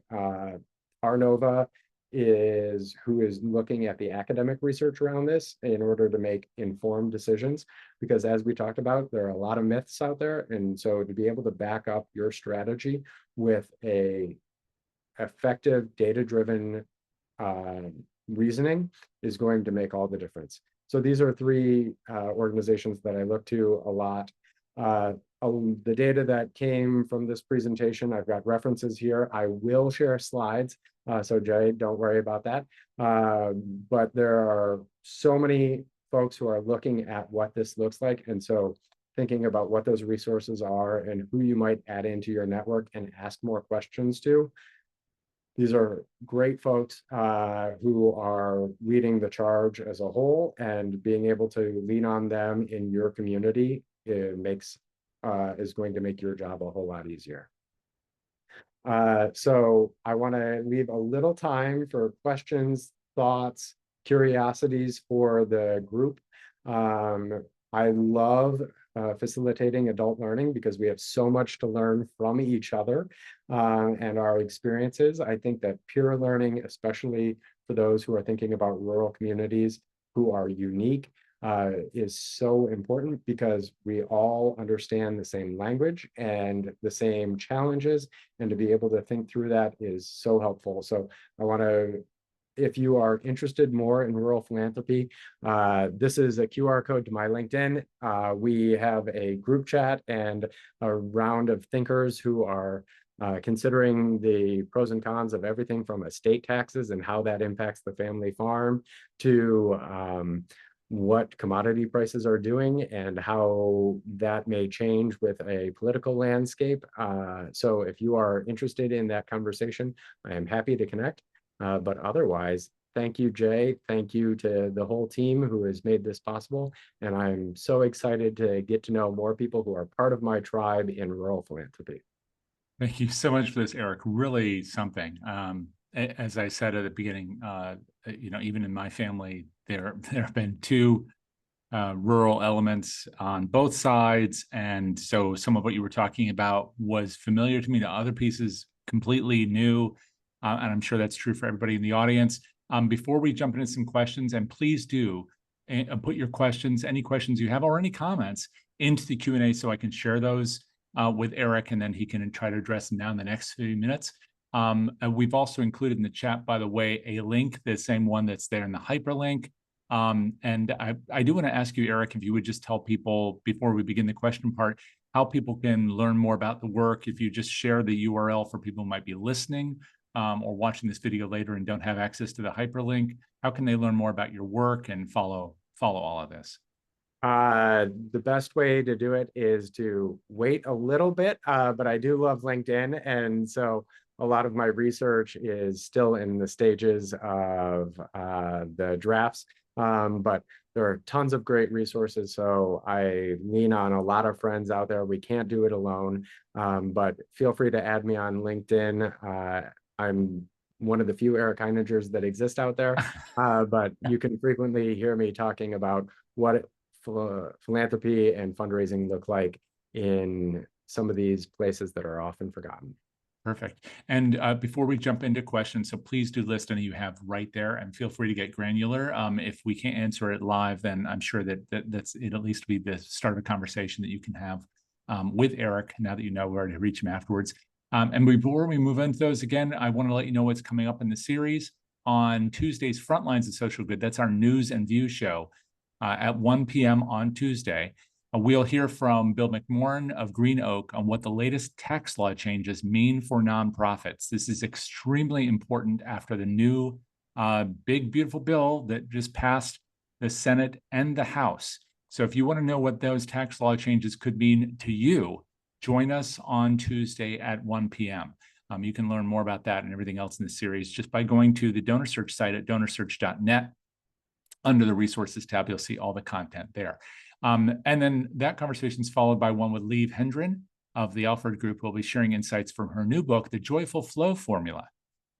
Arnova is who is looking at the academic research around this in order to make informed decisions, because as we talked about, there are a lot of myths out there, and so to be able to back up your strategy with a effective data-driven reasoning is going to make all the difference. So these are three organizations that I look to a lot. The data that came from this presentation, I've got references here. I will share slides, so Jay, don't worry about that. But there are so many folks who are looking at what this looks like, and so thinking about what those resources are and who you might add into your network and ask more questions to. These are great folks who are leading the charge as a whole, and being able to lean on them in your community is going to make your job a whole lot easier. So I want to leave a little time for questions, thoughts, curiosities for the group. I love facilitating adult learning because we have so much to learn from each other and our experiences. I think that peer learning, especially for those who are thinking about rural communities who are unique, is so important, because we all understand the same language and the same challenges, and to be able to think through that is so helpful. So I want to, if you are interested more in rural philanthropy, this is a QR code to my LinkedIn. We have a group chat and a round of thinkers who are considering the pros and cons of everything from estate taxes and how that impacts the family farm to what commodity prices are doing and how that may change with a political landscape. So if you are interested in that conversation, I am happy to connect. But otherwise, Thank you, Jay. Thank you to the whole team who has made this possible. And I'm so excited to get to know more people who are part of my tribe in rural philanthropy. Thank you so much for this, Eric. Really something. As I said at the beginning, even in my family, there have been two rural elements on both sides, and so some of what you were talking about was familiar to me. To other pieces, completely new, and I'm sure that's true for everybody in the audience. Before we jump into some questions, and please do put your questions, any questions you have, or any comments into the Q&A so I can share those with Eric, and then he can try to address them now in the next few minutes. We've also included in the chat, by the way, a link, the same one that's there in the hyperlink. And I do want to ask you, Eric, if you would just tell people before we begin the question part, how people can learn more about the work. If you just share the URL for people who might be listening or watching this video later and don't have access to the hyperlink, how can they learn more about your work and follow all of this? The best way to do it is to wait a little bit, but I do love LinkedIn. And so a lot of my research is still in the stages of the drafts, but there are tons of great resources. So I lean on a lot of friends out there. We can't do it alone, but feel free to add me on LinkedIn. I'm one of the few Eric Heiningers that exist out there, but you can frequently hear me talking about what philanthropy and fundraising look like in some of these places that are often forgotten. Perfect. And before we jump into questions, so please do list any you have right there, and feel free to get granular. If we can't answer it live, then I'm sure that's it. At least be the start of a conversation that you can have with Eric. Now that you know where to reach him afterwards. And before we move into those, again, I want to let you know what's coming up in the series on Tuesdays. Frontlines of Social Good. That's our news and view show at 1 p.m. on Tuesday. We'll hear from Bill McMorrin of Green Oak on what the latest tax law changes mean for nonprofits. This is extremely important after the new big, beautiful bill that just passed the Senate and the House. So if you want to know what those tax law changes could mean to you, join us on Tuesday at 1 p.m. You can learn more about that and everything else in the series just by going to the DonorSearch site at donorsearch.net. Under the resources tab, you'll see all the content there. And then that conversation is followed by one with Lieve Hendren of the Alfred Group, who will be sharing insights from her new book, The Joyful Flow Formula.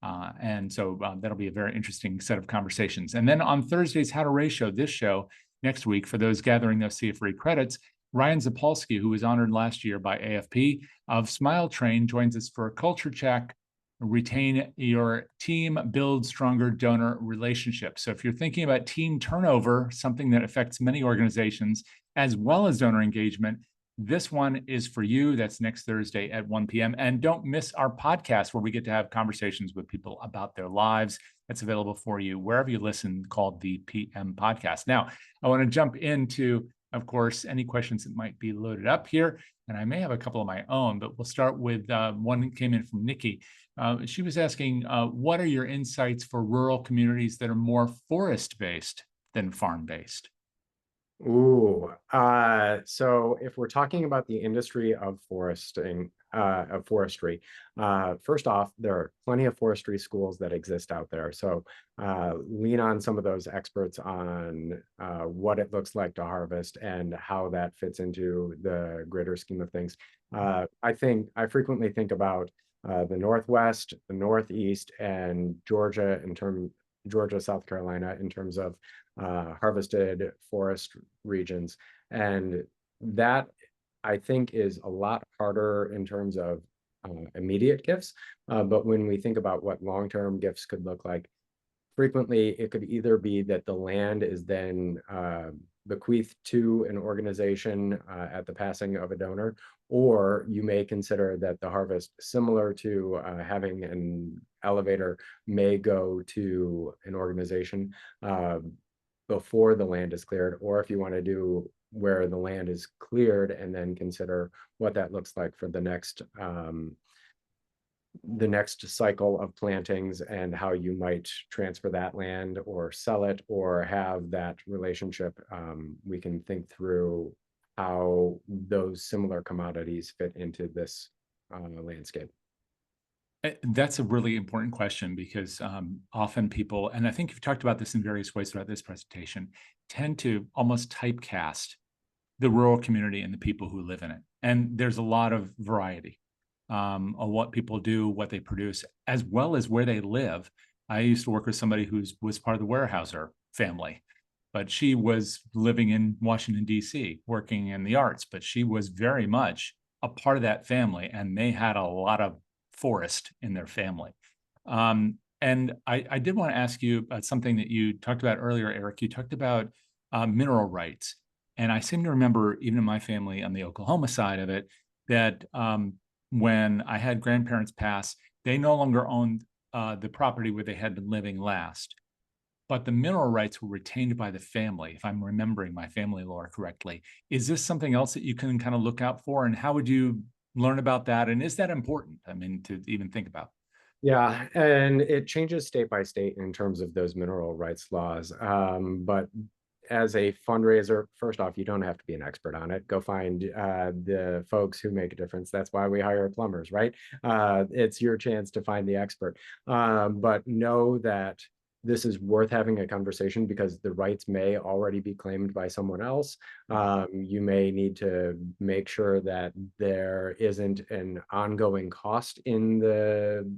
And so that'll be a very interesting set of conversations. And then on Thursday's How to Ratio, this show next week, for those gathering those CFRE credits, Ryan Zapolsky, who was honored last year by AFP of Smile Train, joins us for a culture check. Retain your team, build stronger donor relationships. So if you're thinking about team turnover, something that affects many organizations, as well as donor engagement, this one is for you. That's next Thursday at 1 p.m. And don't miss our podcast where we get to have conversations with people about their lives. That's available for you wherever you listen, called the PM Podcast. Now, I want to jump into, of course, any questions that might be loaded up here. And I may have a couple of my own, but we'll start with one that came in from Nikki. She was asking, what are your insights for rural communities that are more forest-based than farm-based? Ooh, so if we're talking about the industry of forestry, first off, there are plenty of forestry schools that exist out there. So lean on some of those experts on what it looks like to harvest and how that fits into the greater scheme of things. I frequently think about the Northwest, the Northeast, and Georgia, South Carolina, in terms of harvested forest regions. And that, I think, is a lot harder in terms of immediate gifts. But when we think about what long-term gifts could look like, frequently it could either be that the land is then bequeathed to an organization at the passing of a donor, or you may consider that the harvest, similar to having an elevator, may go to an organization before the land is cleared, or if you want to do where the land is cleared and then consider what that looks like for the next cycle of plantings and how you might transfer that land or sell it or have that relationship. We can think through how those similar commodities fit into this landscape. That's a really important question because often people, and I think you've talked about this in various ways throughout this presentation, tend to almost typecast the rural community and the people who live in it. And there's a lot of variety of what people do, what they produce, as well as where they live. I used to work with somebody who was part of the Weyerhaeuser family, but she was living in Washington, D.C., working in the arts, but she was very much a part of that family, and they had a lot of forest in their family. And I did want to ask you about something that you talked about earlier, Eric. You talked about mineral rights. And I seem to remember, even in my family on the Oklahoma side of it, that when I had grandparents pass, they no longer owned the property where they had been living last. But the mineral rights were retained by the family, if I'm remembering my family lore correctly. Is this something else that you can kind of look out for? And how would you learn about that? And is that important? I mean, to even think about? Yeah, and it changes state by state in terms of those mineral rights laws. But as a fundraiser, first off, you don't have to be an expert on it. Go find the folks who make a difference. That's why we hire plumbers, right? It's your chance to find the expert. But know that this is worth having a conversation because the rights may already be claimed by someone else. You may need to make sure that there isn't an ongoing cost in the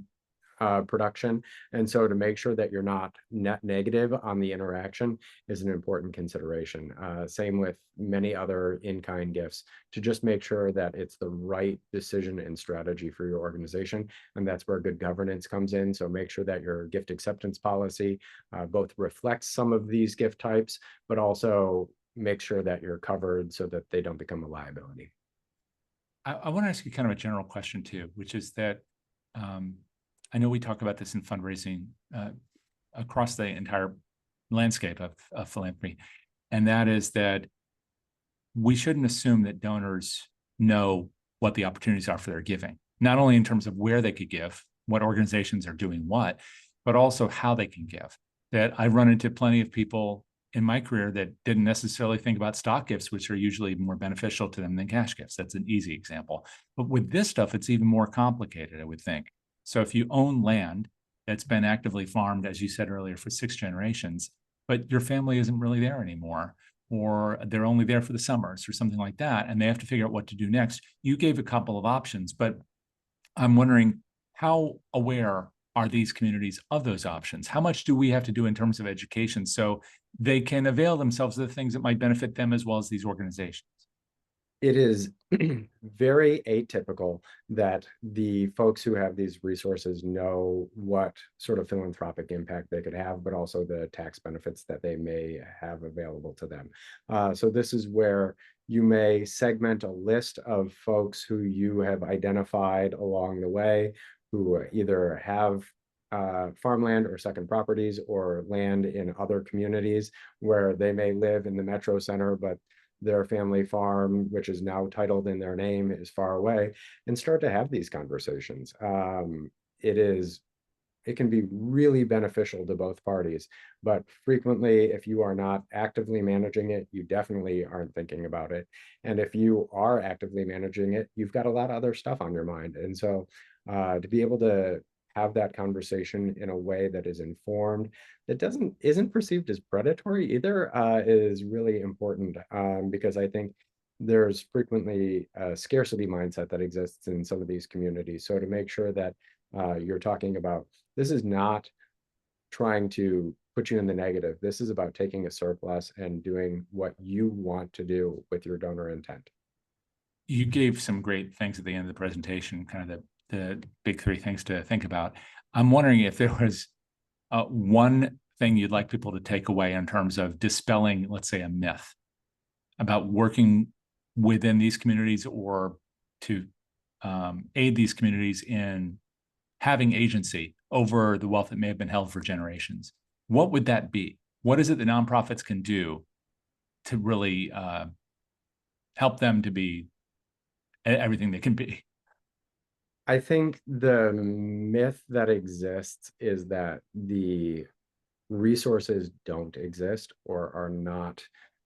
production. And so to make sure that you're not net negative on the interaction is an important consideration. Same with many other in-kind gifts, to just make sure that it's the right decision and strategy for your organization. And that's where good governance comes in. So make sure that your gift acceptance policy both reflects some of these gift types, but also make sure that you're covered so that they don't become a liability. I want to ask you kind of a general question too, which is that I know we talk about this in fundraising across the entire landscape of philanthropy, and that is that we shouldn't assume that donors know what the opportunities are for their giving, not only in terms of where they could give, what organizations are doing what, but also how they can give. That I've run into plenty of people in my career that didn't necessarily think about stock gifts, which are usually more beneficial to them than cash gifts. That's an easy example. But with this stuff, it's even more complicated, I would think. So if you own land that's been actively farmed, as you said earlier, for 6 generations, but your family isn't really there anymore, or they're only there for the summers or something like that, and they have to figure out what to do next. You gave a couple of options, but I'm wondering, how aware are these communities of those options? How much do we have to do in terms of education so they can avail themselves of the things that might benefit them as well as these organizations? It is very atypical that the folks who have these resources know what sort of philanthropic impact they could have, but also the tax benefits that they may have available to them. So this is where you may segment a list of folks who you have identified along the way, who either have farmland or second properties or land in other communities where they may live in the metro center, but their family farm, which is now titled in their name, is far away, and start to have these conversations. It can be really beneficial to both parties, but frequently, if you are not actively managing it, you definitely aren't thinking about it. And if you are actively managing it, you've got a lot of other stuff on your mind. And so to be able to have that conversation in a way that is informed, that isn't perceived as predatory either, is really important, because I think there's frequently a scarcity mindset that exists in some of these communities. So to make sure that you're talking about, this is not trying to put you in the negative. This is about taking a surplus and doing what you want to do with your donor intent. You gave some great things at the end of the presentation, kind of the big 3 things to think about. I'm wondering if there was one thing you'd like people to take away in terms of dispelling, let's say, a myth about working within these communities, or to aid these communities in having agency over the wealth that may have been held for generations. What would that be? What is it that nonprofits can do to really help them to be everything they can be? I think the myth that exists is that the resources don't exist or are not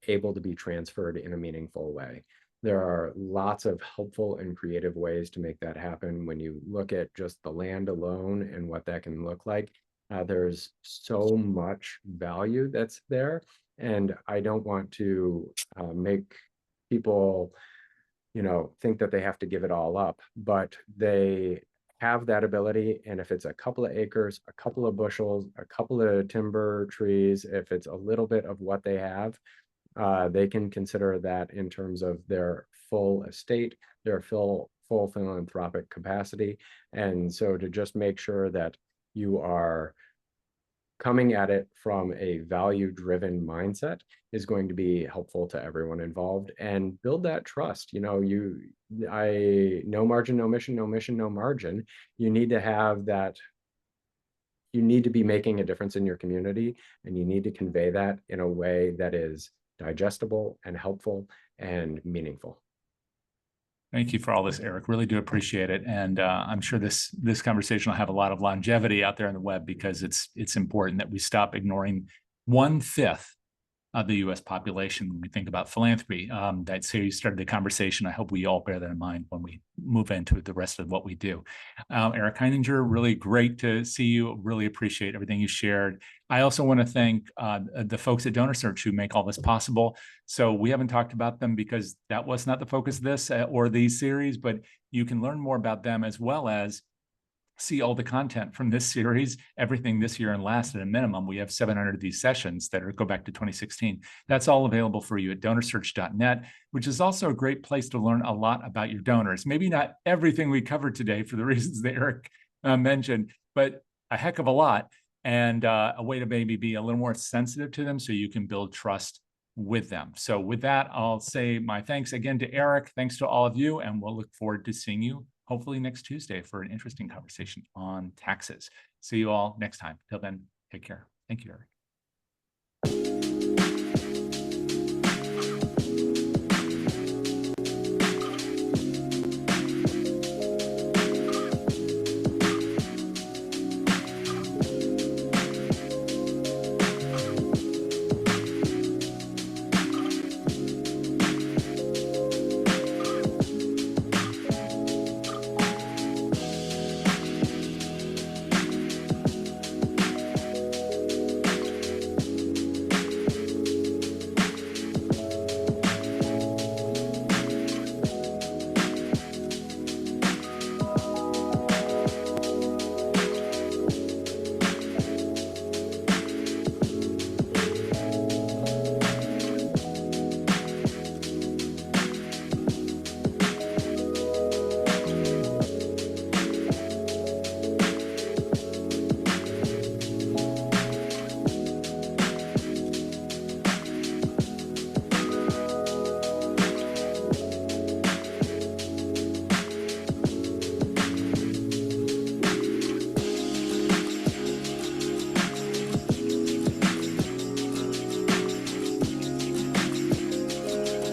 able to be transferred in a meaningful way. There are lots of helpful and creative ways to make that happen. When you look at just the land alone and what that can look like, there's so much value that's there. And I don't want to make people, think that they have to give it all up, but they have that ability. And if it's a couple of acres, a couple of bushels, a couple of timber trees, if it's a little bit of what they have, they can consider that in terms of their full estate, their full philanthropic capacity. And so to just make sure that you are coming at it from a value-driven mindset is going to be helpful to everyone involved, and build that trust. No margin, no mission, no mission, no margin. You need to have that. You need to be making a difference in your community, and you need to convey that in a way that is digestible and helpful and meaningful. Thank you for all this, Eric. Really do appreciate it. And I'm sure this conversation will have a lot of longevity out there on the web, because it's important that we stop ignoring 1/5 of the U.S. population when we think about philanthropy. That say you started the conversation. I hope we all bear that in mind when we move into the rest of what we do. Eric Heininger, really great to see you. Really appreciate everything you shared. I also want to thank the folks at DonorSearch who make all this possible. So we haven't talked about them because that was not the focus of this or these series, but you can learn more about them, as well as see all the content from this series, everything this year and last at a minimum. We have 700 of these sessions that go back to 2016. That's all available for you at donorsearch.net, which is also a great place to learn a lot about your donors. Maybe not everything we covered today for the reasons that Eric mentioned, but a heck of a lot, and a way to maybe be a little more sensitive to them so you can build trust with them. So with that, I'll say my thanks again to Eric. Thanks to all of you, and we'll look forward to seeing you hopefully next Tuesday for an interesting conversation on taxes. See you all next time. Till then, take care. Thank you, Eric.